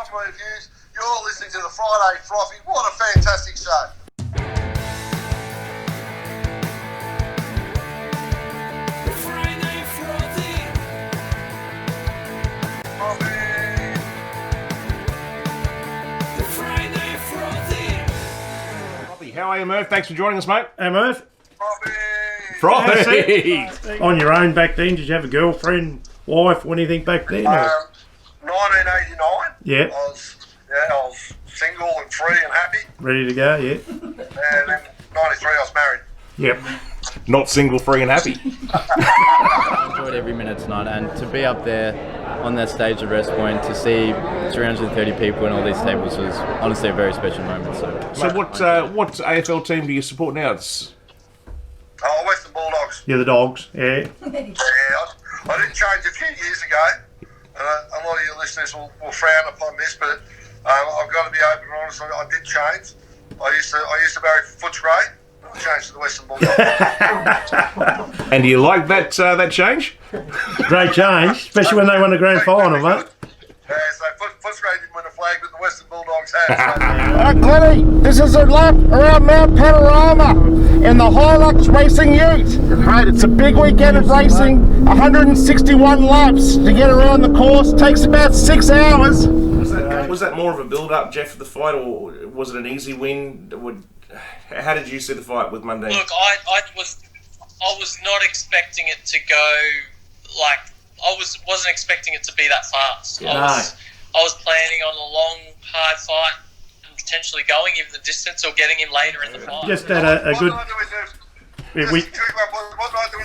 I'm Merv Hughes. You're listening to the Friday Frothy. What a fantastic show. The Friday Frothy. The Friday Frothy. How are you, Merv? Thanks for joining us, mate. Hey, Merv. Frothy! On your own back then, did you have a girlfriend, wife, or anything back then? 1989. Yeah. I was single and free and happy. Ready to go, yeah. And in 93 I was married. Yep. Not single, free and happy. I enjoyed every minute tonight, and to be up there on that stage at Rest Point to see 330 people in all these tables was honestly a very special moment. So what AFL team do you support now? It's... Oh, Western Bulldogs. You're the Dogs, yeah. Yeah, I did change a few years ago. A lot of your listeners will frown upon this, but I've got to be open and honest. I did change. I used to marry Footscray. I changed to the Western Bulldogs. And do you like that change? Great change, especially when they won the grand final, mate. Yeah, so Footscray didn't win a flag, but the Western Bulldogs had. Glennie, this is a lap around Mount Panorama in the Hilux Racing Ute. Right, it's a big weekend of racing, 161 laps to get around the course, takes about 6 hours. Was that more of a build-up, Jeff, for the fight, or was it an easy win? How did you see the fight with Monday? Look, I was not expecting it to go like wasn't expecting it to be that fast. Yeah. I was planning on a long, hard fight and potentially going even the distance or getting him later in the fight. Just had a good... What night do we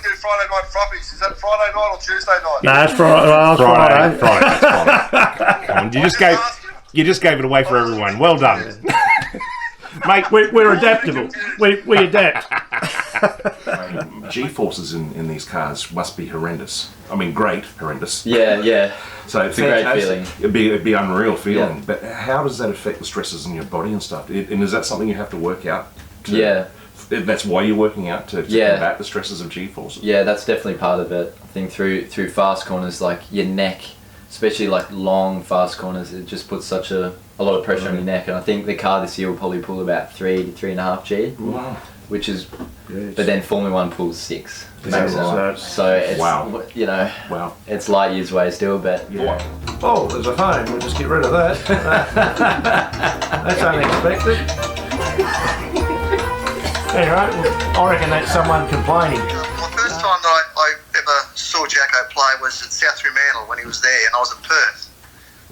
do Friday night frothies? Is that Friday night or Tuesday night? No, it's Friday. Friday. Come on, you just gave it away for everyone. Well done. Mate, we're adaptable. We adapt. G-forces in these cars must be horrendous. I mean, great, horrendous. Yeah. So It's a great feeling. It'd be unreal feeling. Yeah. But how does that affect the stresses in your body and stuff? And is that something you have to work out? That's why you're working out to combat the stresses of G-forces. Yeah, that's definitely part of it. I think through fast corners, like your neck, especially like long fast corners, it just puts such a lot of pressure on your neck. And I think the car this year will probably pull about 3 to 3.5 G. Wow. Which is, but then Formula 1 pulls 6. Right? So it's, Wow. it's light years away still, but Oh, there's a phone. We'll just get rid of that. That's unexpected. Anyway, I reckon that's someone complaining. My first time that I ever saw Jacko play was at South Fremantle when he was there, and I was at Perth.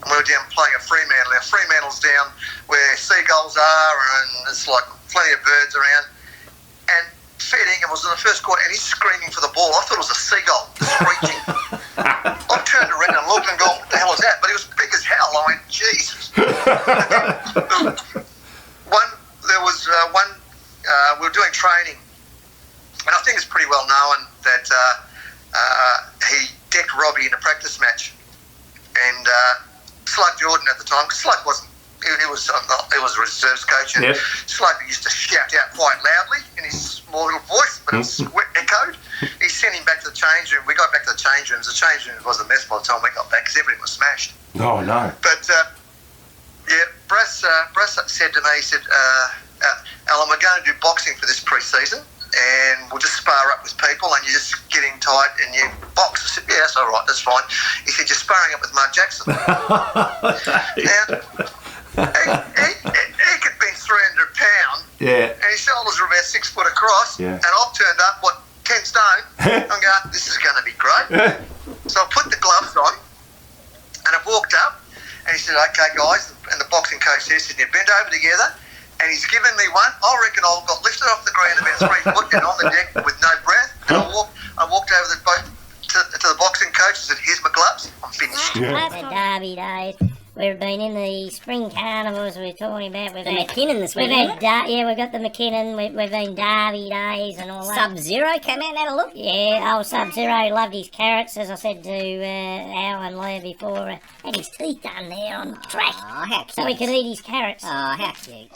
And we were down playing at Fremantle. Now, Fremantle's down where seagulls are, and there's like plenty of birds around. And fair dinkum was in the first quarter, and he's screaming for the ball. I thought it was a seagull screeching. I turned around and looked and go, what the hell is that? But it was big as hell. I went, Jesus. We were doing training, and I think it's pretty well known that he decked Robbie in a practice match. And Slug Jordan at the time, because Slug wasn't, he was a reserves coach, and Slug used to shout out quite loudly in his small little voice, but it was echoed. He sent him back to the change room. We got back to the change rooms. The change room was a mess by the time we got back because everything was smashed. Oh, no. But, Brass said to me, he said, Alan, we're going to do boxing for this pre-season, and we'll just spar up with people, and you just get in tight and you box. I said, yeah, that's all right, that's fine. He said, you're sparring up with Mark Jackson. Now, he could bench 300 pounds, and his shoulders are about 6 foot across, and I've turned up, 10 stone. I'm going, this is going to be great. So I put the gloves on, and I walked up, and he said, okay, guys, and the boxing coach says, you bend over together, and he's given me one. I reckon I got lifted off the ground about 3 foot and on the deck with no breath. And I walked over to the boxing coach and said, here's my gloves. I'm finished. The Derby days. We've been in the spring carnivals we're talking about. We've had McKinnon this week, we've got the McKinnon. We've been Derby days and all that. Sub-Zero came out and had a look. Yeah, old Sub-Zero loved his carrots, as I said to Al and Leah before. Had his teeth done there on the track. Oh, how cute. So he could eat his carrots. Oh, how cute.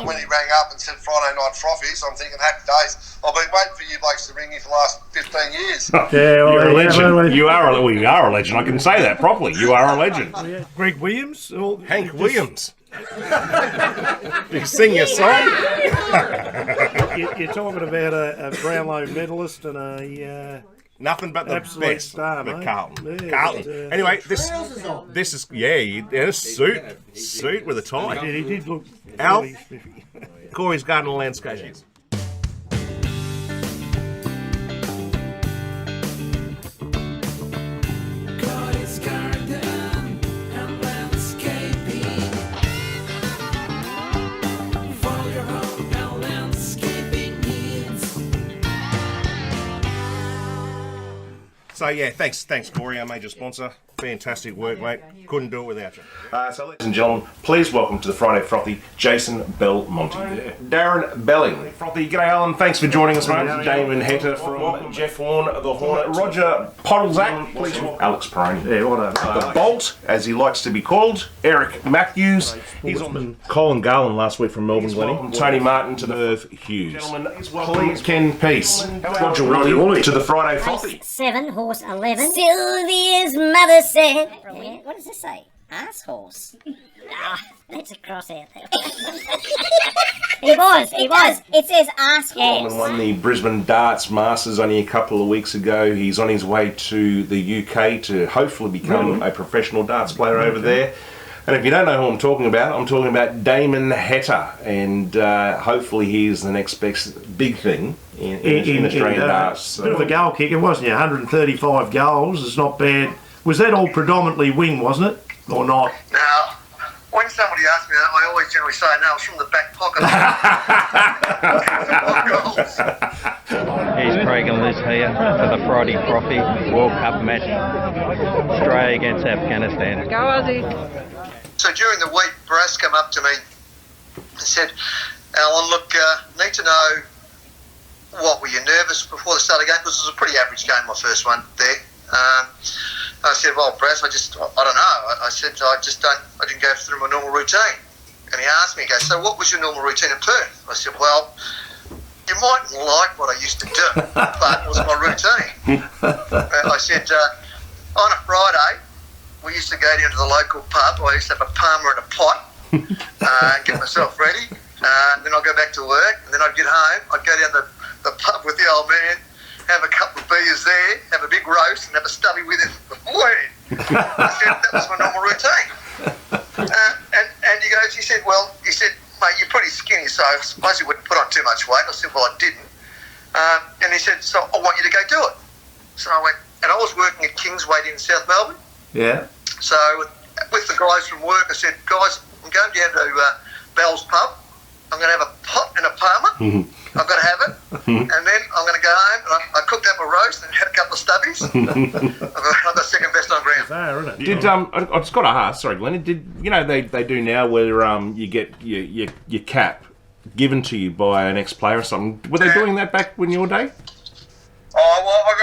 When he rang up and said Friday night frothies, I'm thinking happy days. I've been waiting for you blokes to ring me for the last 15 years. You're a legend. You are a legend. I can say that properly. You are a legend. Greg, were you Williams? Hank Williams. Did you sing your song? You're talking about a Brownlow medalist and a nothing but the absolute best. star, But mate. Carlton. Yeah, Carlton. but, Anyway, this is suit with a tie. he did look Al? really spiffy. Corey's Garden and Landscape. Corey's garden and landscaping. For your home and landscaping needs. So yeah, thanks Corey, our major sponsor. Fantastic work, mate. Couldn't do it without you. So ladies and gentlemen, please welcome to the Friday Frothy, Jason Belmonte. Darren Belling. Frothy, g'day Alan, thanks for joining us, mate. Damon Heta from Jeff Horn, the Hornet. Roger Podolzac, please welcome Alex Peroni. Yeah, what The Bolt, as he likes to be called. Eric Matthews. He's on Colin Garland last week from Melbourne, Glenny. Tony Martyn to the Merv Hughes. Gentlemen, please Ken Peace. Roger Wooley to the Friday Frothy. 7, horse 11. Sylvia's mother said. Yeah, what does this say? Ass horse. Ah, that's a cross out there. He was. It says ass horse. Colin won the Brisbane Darts Masters only a couple of weeks ago. He's on his way to the UK to hopefully become a professional darts player over there. And if you don't know who I'm talking about Damon Heta, and hopefully he's the next big thing in Australian darts. Bit of a goal kicker, wasn't you? 135 goals. It's not bad. Was that all predominantly wing, wasn't it, or not? Now, when somebody asks me that, I always generally say, no, it's from the back pocket. Here's Craig and Liz here for the Friday Frothy World Cup match. Australia against Afghanistan. Go Aussie. So during the week, Brass came up to me and said, Alan, look, need to know, what, were you nervous before the start of the game? Because it was a pretty average game, my first one there. I said, well, Brass, I don't know. I said, I didn't go through my normal routine. And he asked me, he goes, so what was your normal routine in Perth? I said, well, you mightn't like what I used to do, but it was my routine. I said, on a Friday, we used to go down to the local pub. I used to have a Palmer and a pot and get myself ready. Then I'd go back to work, and then I'd get home. I'd go down the pub with the old man, have a couple of beers there, have a big roast, and have a stubby with him in the morning. I said, that was my normal routine. And he said, mate, you're pretty skinny, so I suppose you wouldn't put on too much weight. I said, well, I didn't. And he said, so I want you to go do it. So I went, and I was working at Kingsway in South Melbourne. Yeah. So with the guys from work, I said, guys, I'm going down to Bell's pub. I'm going to have a pot and a Palmer. I've got to have it. And then I'm going to go home and I cooked up a roast and had a couple of stubbies. I've got second best on ground. Did I just got to ask, sorry, Glenn, they do now where you get your cap given to you by an ex-player or something. Were they doing that back when your day? Oh, well, I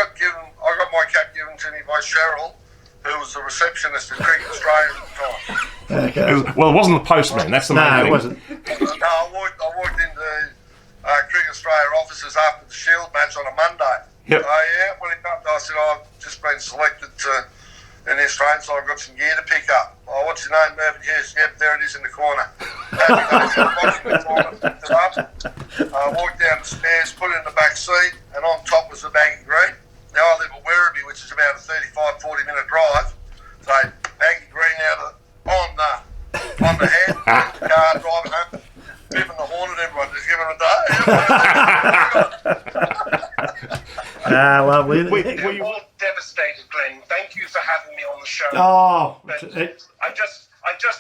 got my cap given to me by Cheryl, who was the receptionist at Cricket Australia at the time. Okay. Well, it wasn't the postman. That's the main thing. No, it wasn't. No, I walked into Cricket Australia offices after the Shield match on a Monday. Yep. When it got, I said, I've just been selected in the Australian, so I've got some gear to pick up. Oh, what's your name, Merv? Yes, yep, there it is in the corner. I walked down the stairs, put it in the back seat, and on top was the baggy green. Now I live at Werribee, which is about a 35-40 minute drive. So baggy green out on the head, the car driving home, giving the horn at everyone, just giving a day. We're all devastated, Glenn. Thank you for having me on the show. Oh, but I just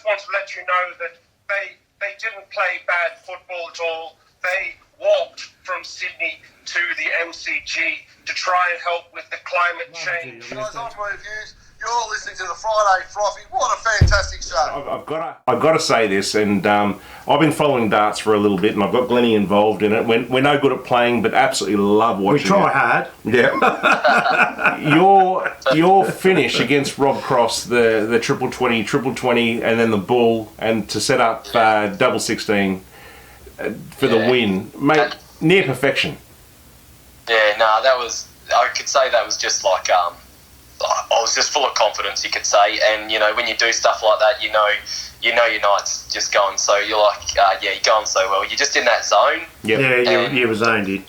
want to let you know that they didn't play bad football at all. They walked from Sydney to the MCG to try and help with the climate change. Guys, I'm Merv Hughes. You're listening to the Friday Frothy. What a fantastic show. I've got to say this, and I've been following darts for a little bit, and I've got Glennie involved in it. We're no good at playing, but absolutely love watching. We try hard. Yeah. your finish against Rob Cross, the triple 20, and then the bull, and to set up double 16 for the win, mate, near perfection. Yeah, no, that was. I could say that was just like I was just full of confidence, you could say. And when you do stuff like that, you know your night's just going. So you're like, you're going so well. You're just in that zone. Yeah, you were zoned in.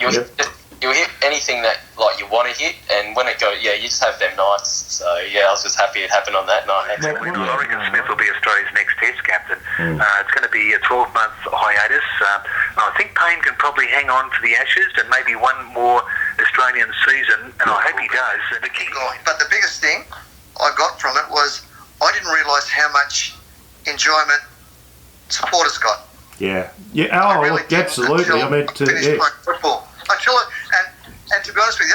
You'll hit anything that you want to hit, and when it goes, you just have them nights. So I was just happy it happened on that night. I reckon Smith will be Australia's next Test captain. It's going to be a 12-month hiatus. I think Payne can probably hang on to the Ashes and maybe one more Australian season, and I hope he does. But the biggest thing I got from it was I didn't realise how much enjoyment supporters got. Yeah. Oh, really absolutely. I mean, playing football. And to be honest with you,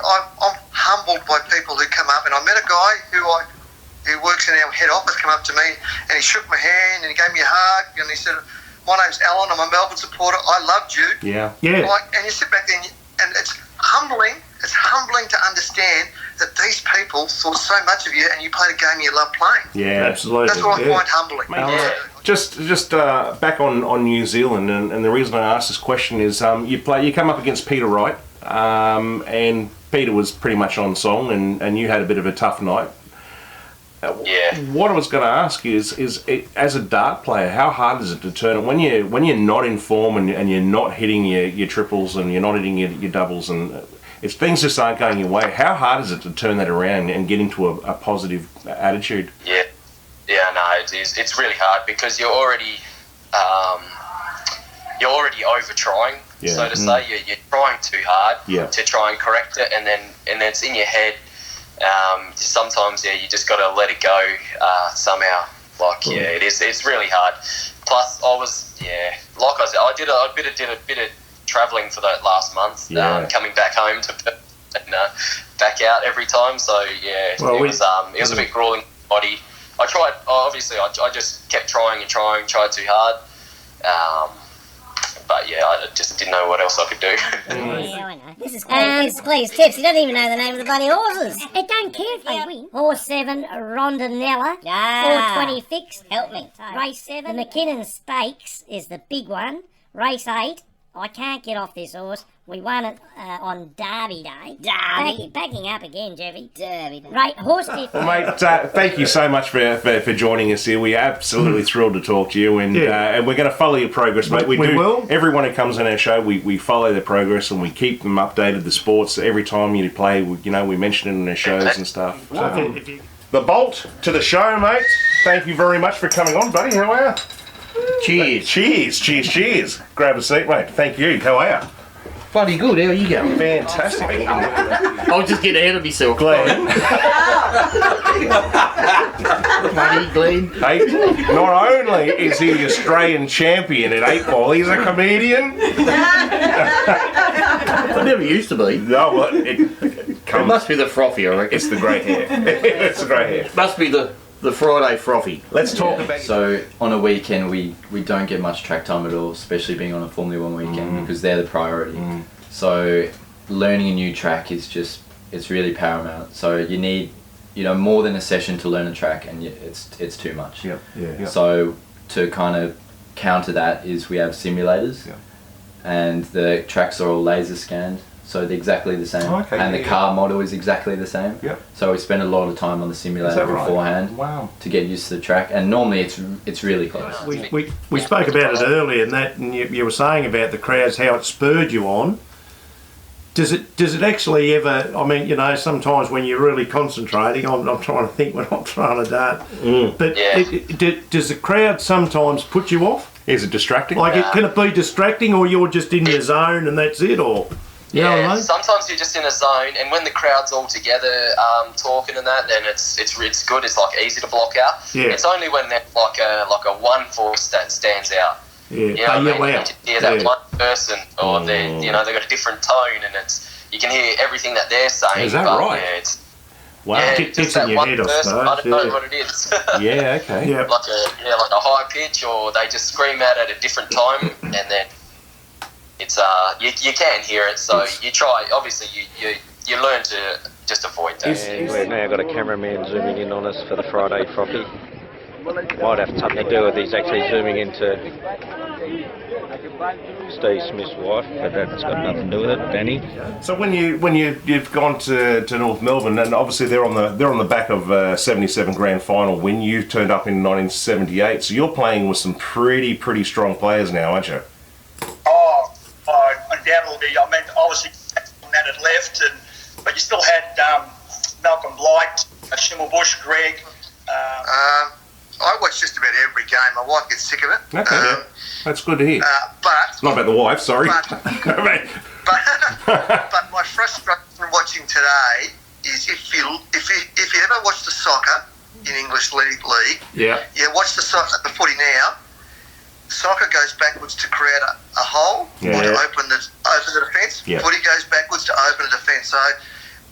I'm humbled by people who come up. And I met a guy who works in our head office, come up to me and he shook my hand and he gave me a hug and he said, "My name's Alan. I'm a Melbourne supporter. I loved you." Yeah. And you sit back there and it's humbling. It's humbling to understand that these people thought so much of you and you played a game you love playing. Yeah, absolutely. That's what I find humbling. Just back on New Zealand, and the reason I asked this question is you come up against Peter Wright, and Peter was pretty much on song, and you had a bit of a tough night. What I was going to ask you is as a dart player, how hard is it to turn it when you're not in form and you're not hitting your triples and you're not hitting your doubles, and if things just aren't going your way, how hard is it to turn that around and get into a positive attitude? It's really hard because you're already over trying, so to say. You're trying too hard to try and correct it, and then it's in your head. Sometimes you just got to let it go somehow. It's really hard. Plus I was like I said, I did a bit of travelling for that last month, coming back home and back out every time. So it was a bit grueling body. I tried. Obviously, I just kept trying, tried too hard. But I just didn't know what else I could do. Yeah, I know. This is please, tips. You don't even know the name of the bloody horses. It don't care if they win. Horse 7, Rondinella. 420 fixed. Help me. Race 7, the McKinnon Stakes is the big one. Race 8, I can't get off this horse. We won it on Derby Day. Backing up again, Jeffy. Derby Day. Right, horse 50. Well, mate, thank you so much for joining us here. We're absolutely thrilled to talk to you, and we're going to follow your progress, mate. We will. Everyone who comes on our show, we follow their progress and we keep them updated. The sports every time you play, we mention it in our shows and stuff. The Bolt to the show, mate. Thank you very much for coming on, buddy. How are you? Cheers. Grab a seat, mate. Thank you. How are you? Bloody good, how are you going? Fantastic. I was just getting ahead of myself. Glenn. Bloody Glenn. Hey, not only is he the Australian champion at 8 ball, he's a comedian. I never used to be. No, well, it must be the frothy, I reckon. It's the grey hair. It's the grey hair. Must be the Friday frothy. Let's talk about... So on a weekend we don't get much track time at all, especially being on a Formula 1 weekend because they're the priority. So learning a new track is it's really paramount. So you need more than a session to learn a track, and it's too much. Yeah. So to kind of counter that is we have simulators, and the tracks are all laser scanned. So they're exactly the same, and the car model is exactly the same. So we spend a lot of time on the simulator beforehand to get used to the track, and normally it's really close. We spoke about it earlier, and you were saying about the crowds, how it spurred you on. Does it actually ever? I mean, sometimes when you're really concentrating, I'm trying to think when I'm trying to dart. But does the crowd sometimes put you off? Is it distracting? Can it be distracting, or you're just in your zone and that's it, or? Sometimes you're just in a zone, and when the crowd's all together talking and that, then it's good. It's easy to block out. It's only when there's like a one voice that stands out. You hear that one person, or they've got a different tone, and you can hear everything that they're saying. Is that right? Just that one person. I don't know what it is. Okay. Like a high pitch, or they just scream out at a different time, and then. It's you can hear it, so you try. Obviously, you learn to just avoid that. We've now got a cameraman zooming in on us for the Friday Frothy. Might have something to do with he's actually zooming into Steve Smith's wife, but that's got nothing to do with it, Danny. So when you've gone to North Melbourne, and obviously they're on the back of 77 grand final win. You turned up in 1978, so you're playing with some pretty strong players now, aren't you? Undoubtedly. I mean, obviously Matt had left, but you still had Malcolm Blight, Schimmelbusch, Greg. I watch just about every game. My wife gets sick of it. Okay, that's good to hear. But not about the wife, sorry. But my frustration watching today is if you ever watch the soccer in English league, yeah, watch the footy now. Soccer goes backwards to create a hole or to open the defence. Yeah. Footy goes backwards to open a defence. So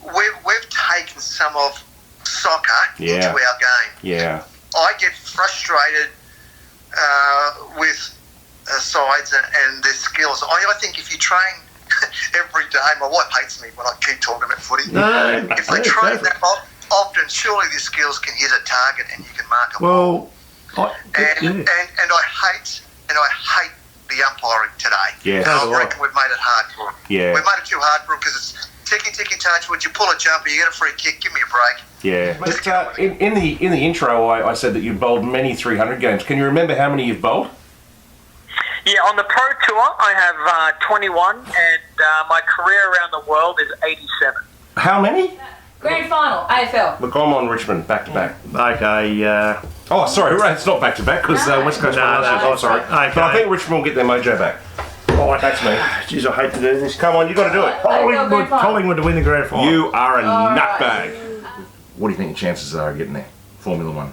we've taken some of soccer into our game. Yeah. I get frustrated with sides and their skills. I think if you train every day, my wife hates me when I keep talking about footy. No, if they train that often, surely their skills can hit a target and you can mark them. Well, and I hate the umpiring today. Yeah, I reckon we've made it hard for them. Yeah. We've made it too hard for them because it's ticky touch. Would you pull a jumper, you get a free kick, give me a break. Yeah. But, in the intro, I said that you bowled many 300 games. Can you remember how many you've bowled? Yeah, on the Pro Tour, I have 21, and my career around the world is 87. How many? Grand final, AFL. Look, I'm on Richmond back to back. Okay. Oh, sorry, right, it's not back to back because West Coast. Oh, sorry. Okay. But I think Richmond will get their mojo back. Oh, that's me. Jeez, I hate to do this. Come on, you got to do it. Collingwood to win the grand final. You are a nutbag. What do you think your chances are of getting there? Formula One.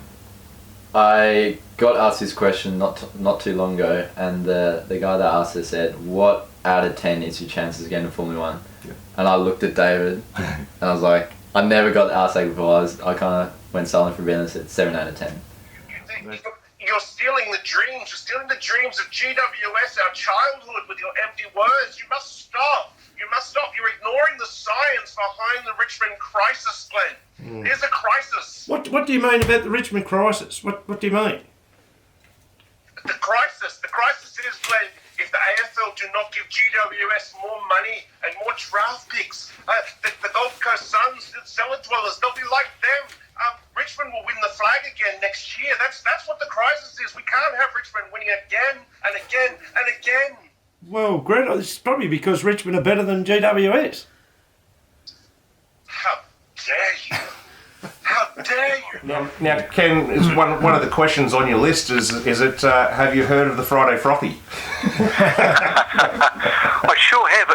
I got asked this question not too long ago, and the guy that asked it said, "What out of 10 is your chances of getting to Formula One?" Yeah. And I looked at David, and I was like, I never got asked that before. I kind of went silent for a bit and said 7 out of 10. You're stealing the dreams. You're stealing the dreams of GWS, our childhood, with your empty words. You must stop. You must stop. You're ignoring the science behind the Richmond crisis, Glenn. There's a crisis. What do you mean about the Richmond crisis? What do you mean? The crisis is, Glenn, if the AFL do not give GWS more money and more draft picks, the Gold Coast Suns, the cellar dwellers, they'll be like them. Richmond will win the flag again next year. That's what the crisis is. We can't have Richmond winning again and again and again. Well, Greg, it's probably because Richmond are better than GWS. How dare you? How dare you? Now, Ken, is one of the questions on your list is it have you heard of the Friday Frothy? I sure have.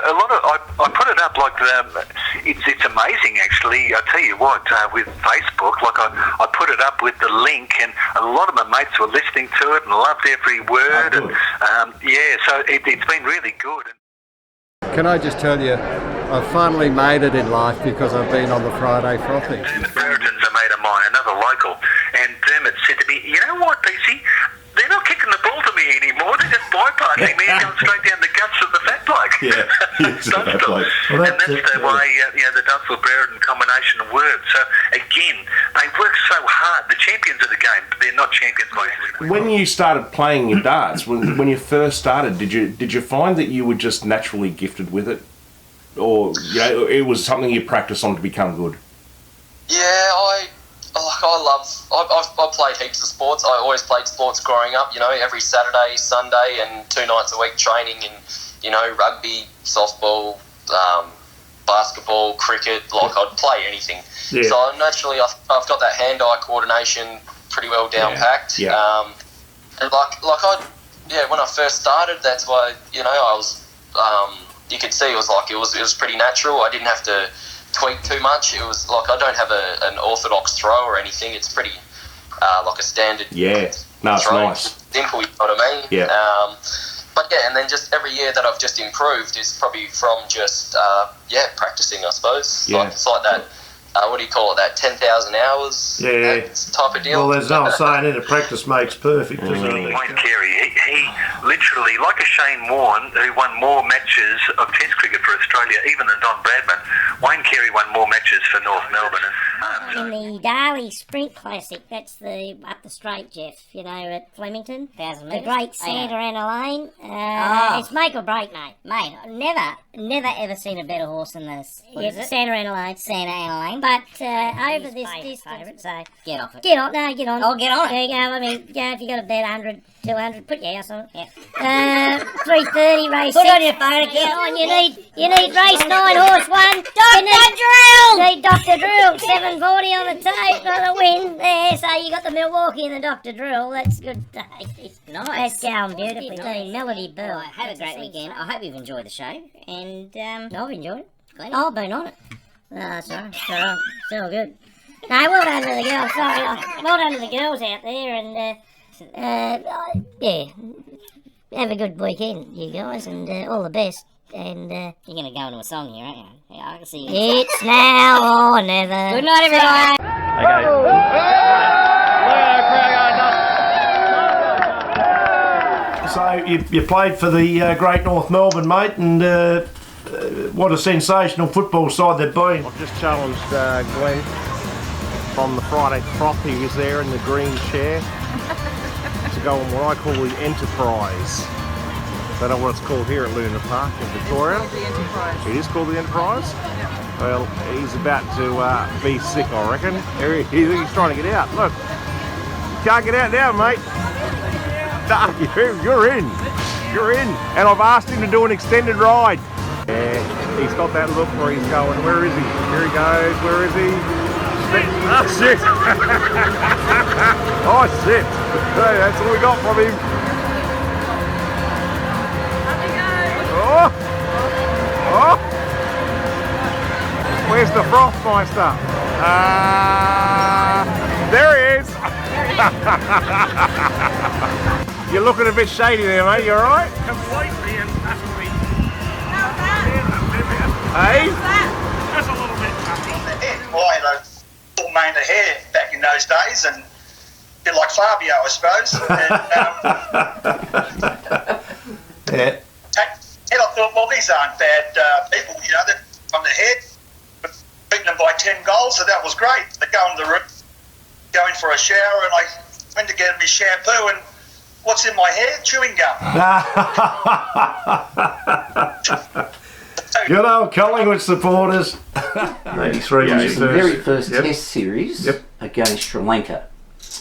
I put it up like it's amazing actually. I tell you what, with Facebook, like I put it up with the link, and a lot of my mates were listening to it and loved every word. So it's been really good. Can I just tell you, I've finally made it in life because I've been on the Friday Frothy. Brereton's a mate of mine, another local, and Dermot said to me, "You know what, Piesse? They're not kicking the ball to me anymore. They're just bypassing me and going straight down the guts of the fat bloke." Yeah, and that's the way the Dunsville-Brereton combination works. So again, they work so hard. The champions of the game, but they're not champions by any. When you started playing your darts, when you first started, did you find that you were just naturally gifted with it, or it was something you practiced on to become good? Yeah, I played heaps of sports. I always played sports growing up, every Saturday, Sunday, and 2 nights a week training in, rugby, softball, basketball, cricket. I'd play anything. Yeah. So naturally, I've got that hand-eye coordination pretty well down-packed. Yeah. And when I first started, that's why, I was, you could see it was pretty natural. I didn't have to tweak too much. It was like I don't have an orthodox throw or anything. It's pretty like a standard. Yeah, no, it's throw. nice. Simple, you know what I mean? Yeah. But yeah, and then just every year that I've just improved is probably from just practicing, I suppose. Yeah. It's like that. What do you call it? That 10,000 hours. Yeah. Type of deal. Well, there's no saying it. Practice makes perfect, isn't it? Wayne Carey, he literally, like a Shane Warne, who won more matches of Test cricket for Australia even than Don Bradman, Wayne Carey won more matches for North Melbourne. And In the Darley Sprint Classic, that's the up the straight, Jeff, you know, at Flemington. 1,000 The metres. Great Santa Ana Lane. Oh. It's make or break, mate. Mate, I've never ever seen a better horse than this. What is it? Santa Ana Lane. Santa Ana Lane. But over this distance, so Get off it. get on. No, get on. Oh, get on it. There you go. I mean, yeah, if you got a bet 100, 200, put your house on it. Yeah. 3:30 race. Put 6. on your phone again. Get on. You need race 9, horse 1. Dr. Drill! Need Dr. Drill. 740 on the tape, not a win. There, so you got the Milwaukee and the Dr. Drill. That's good. Nice. That's going beautifully. Nice. Melody Bell. Well, have a great weekend. I hope you've enjoyed the show. And I've enjoyed it. Glad I've been on it. No, sorry. Still good. No, well done to the girls. Sorry. Well done to the girls out there. And, yeah, have a good weekend, you guys, and all the best. And you're going to go into a song here, aren't you? Yeah, I can see you. it's now or never. Good night, everyone. So you played for the Great North Melbourne, mate, and what a sensational football side they've been. I've just challenged Glenn from the Friday Frothy, who's there in the green chair, to go on what I call the Enterprise. I don't know what it's called here at Luna Park in Victoria. It's called the Enterprise. It is called the Enterprise? Yeah. Well, he's about to be sick, I reckon. He's trying to get out. Look, can't get out now, mate. No, you're in. You're in. And I've asked him to do an extended ride. Yeah, he's got that look where he's going. Where is he? Here he goes. Where is he? Oh, shit. Oh, shit. Hey, that's all we got from him. Oh. Oh. Where's the Frothmeister? There he is. You're looking a bit shady there, mate. You alright? Completely and utterly. Hey? Just a little bit. Well, I had a full mane of hair back in those days, and a bit like Fabio, I suppose. Yeah. And I thought, well, these aren't bad people, you know, they're on the head, but beating them by 10 goals, so that was great. They go in the room, go in for a shower, and I went to get me shampoo, and what's in my hair? Chewing gum. Good old Collingwood supporters. 83 Yeah, was it's your the very first. first Test series against Sri Lanka.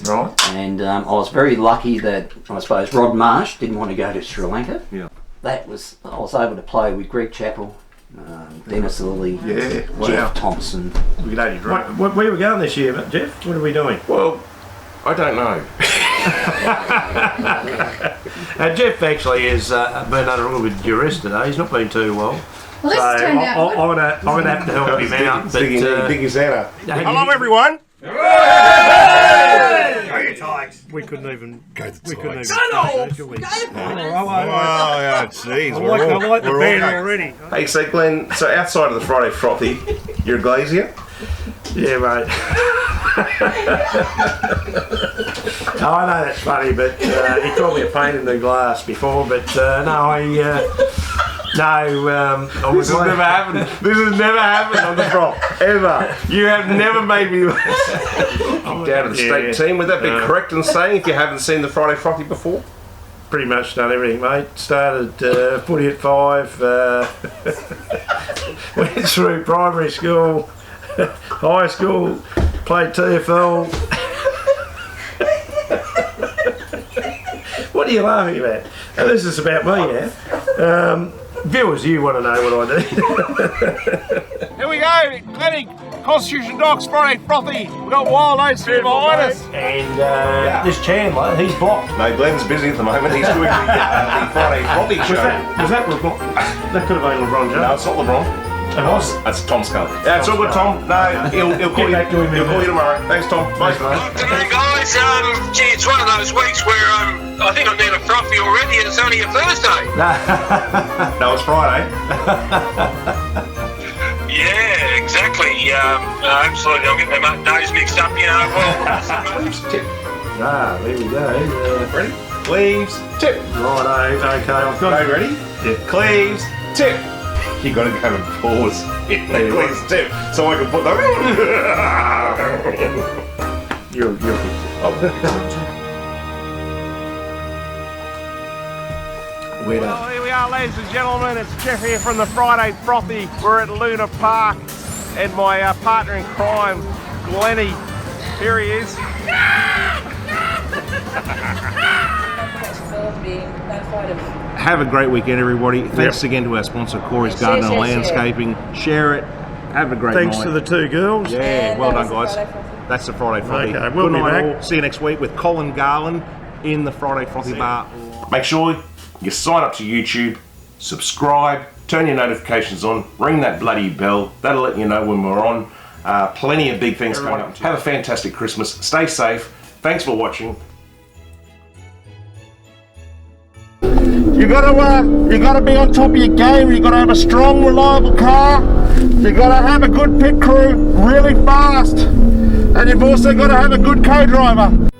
Right. And I was very lucky that, I suppose, Rod Marsh didn't want to go to Sri Lanka. Yeah. I was able to play with Greg Chappell, Dennis Lilly, Jeff Thompson. Where were we going this year, Jeff? What are we doing? Well, I don't know. Jeff actually has been under a little bit of duress today. He's not been too well. Well, this so turned out I'm going to have to help him out. Digging his head up. Hello, everyone. We couldn't even go to we couldn't even Oh, jeez. I like the band already. Hey, so Glenn, so outside of the Friday Frothy, you're a glazier? Yeah, mate. I know that's funny, but he called me a pain in the glass before, but this has never happened. This has never happened on the Frot, ever. You have never made me down to the state team. Would that be correct in saying if you haven't seen the Friday Frothy before? Pretty much done everything, mate. Started footy at 5, went through primary school, high school, played TFL. What are you laughing about? Now, this is about me now. Viewers, you want to know what I do. Here we go, Glenny, Constitution Docs, Friday Frothy. We've got Wild Oats here behind us. And this Chandler, he's blocked. No, Glenn's busy at the moment. He's doing the Friday Frothy show. Was that LeBron? That could have been LeBron James. No, it's not LeBron. It was? That's Tom Scully. Yeah, it's all good, Tom. No, he'll call you. He'll call you tomorrow. Thanks, Tom. Bye. G'day, guys. Gee, it's one of those weeks where I think I need a frothy already, and it's only a Thursday. No, it's Friday. Yeah, exactly. Absolutely. I'm getting my days mixed up, you know. Well, there we go. Ready? Cleaves, tip. Righto, okay, I've got it. Ready? Yeah. Cleaves, tip. You got to go and pause in the quick step so I can put them in. You're Well, here we are, ladies and gentlemen. It's Jeff here from the Friday Frothy. We're at Luna Park, and my partner in crime, Glennie. Here he is. Have a great weekend, everybody. Thanks again to our sponsor, Corey's Garden and Landscaping. Share it. Have a great night. Thanks to the two girls. Yeah, well done, guys. That's the Friday Frothy. Okay, we'll be back. All. See you next week with Colin Garland in the Friday Frothy bar. Make sure you sign up to YouTube, subscribe, turn your notifications on, ring that bloody bell. That'll let you know when we're on. Plenty of big things coming up. Have a fantastic Christmas. Stay safe. Thanks for watching. You gotta be on top of your game. You gotta have a strong, reliable car. You gotta have a good pit crew, really fast, and you've also got to have a good co-driver.